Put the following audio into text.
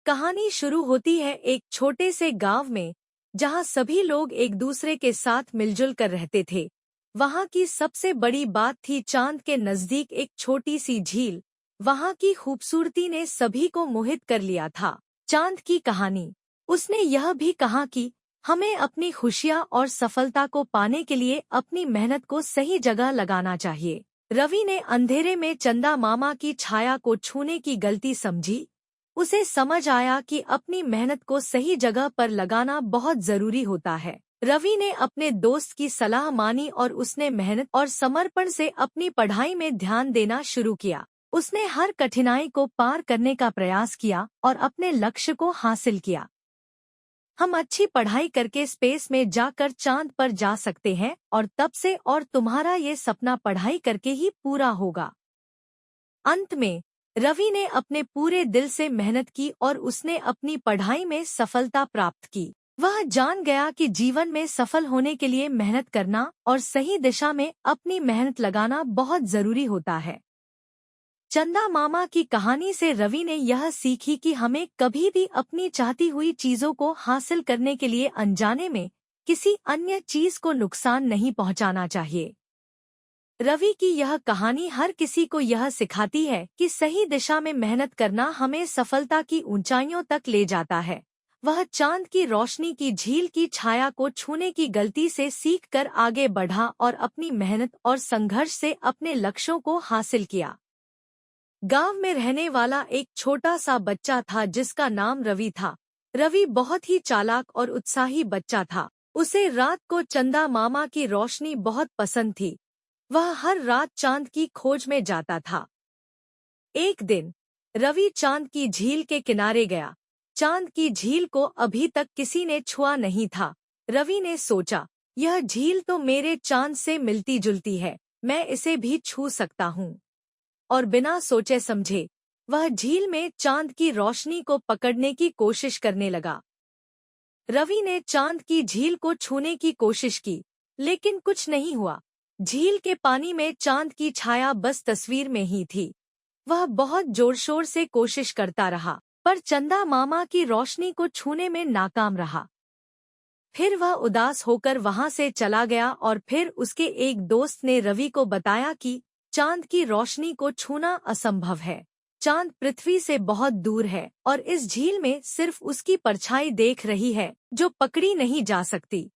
कहानी शुरू होती है एक छोटे से गांव में, जहां सभी लोग एक दूसरे के साथ मिलजुल कर रहते थे। वहां की सबसे बड़ी बात थी चांद के नजदीक एक छोटी सी झील। वहां की खूबसूरती ने सभी को मोहित कर लिया था। चांद की कहानी। उसने यह भी कहा कि हमें अपनी खुशियां और सफलता को पाने के लिए अपनी मेहनत को सही जगह लगाना चाहिए। रवि ने अंधेरे में चंदा मामा की छाया को छूने की गलती समझी। उसे समझ आया कि अपनी मेहनत को सही जगह पर लगाना बहुत जरूरी होता है। रवि ने अपने दोस्त की सलाह मानी और उसने मेहनत और समर्पण से अपनी पढ़ाई में ध्यान देना शुरू किया। उसने हर कठिनाई को पार करने का प्रयास किया और अपने लक्ष्य को हासिल किया। हम अच्छी पढ़ाई करके स्पेस में जाकर चांद पर जा सकते हैं और तब से और तुम्हारा ये सपना पढ़ाई करके ही पूरा होगा। अंत में रवि ने अपने पूरे दिल से मेहनत की और उसने अपनी पढ़ाई में सफलता प्राप्त की। वह जान गया कि जीवन में सफल होने के लिए मेहनत करना और सही दिशा में अपनी मेहनत लगाना बहुत जरूरी होता है। चंदा मामा की कहानी से रवि ने यह सीखी कि हमें कभी भी अपनी चाहती हुई चीजों को हासिल करने के लिए अनजाने में किसी अन्य चीज को नुकसान नहीं पहुंचाना चाहिए। रवि की यह कहानी हर किसी को यह सिखाती है कि सही दिशा में मेहनत करना हमें सफलता की ऊंचाइयों तक ले जाता है। वह चांद की रोशनी की झील की छाया को छूने की गलती से सीखकर आगे बढ़ा और अपनी मेहनत और संघर्ष से अपने लक्ष्यों को हासिल किया। गांव में रहने वाला एक छोटा सा बच्चा था जिसका नाम रवि था। रवि बहुत ही चालाक और उत्साही बच्चा था। उसे रात को चंदा मामा की रोशनी बहुत पसंद थी। वह हर रात चांद की खोज में जाता था। एक दिन रवि चांद की झील के किनारे गया। चांद की झील को अभी तक किसी ने छुआ नहीं था। रवि ने सोचा, यह झील तो मेरे चांद से मिलती जुलती है, मैं इसे भी छू सकता हूँ। और बिना सोचे समझे वह झील में चांद की रोशनी को पकड़ने की कोशिश करने लगा। रवि ने चांद की झील को छूने की कोशिश की, लेकिन कुछ नहीं हुआ। झील के पानी में चांद की छाया बस तस्वीर में ही थी। वह बहुत जोर शोर से कोशिश करता रहा, पर चंदा मामा की रोशनी को छूने में नाकाम रहा। फिर वह उदास होकर वहां से चला गया और फिर उसके एक दोस्त ने रवि को बताया कि चांद की रोशनी को छूना असंभव है। चांद पृथ्वी से बहुत दूर है और इस झील में सिर्फ उसकी परछाई देख रही है जो पकड़ी नहीं जा सकती।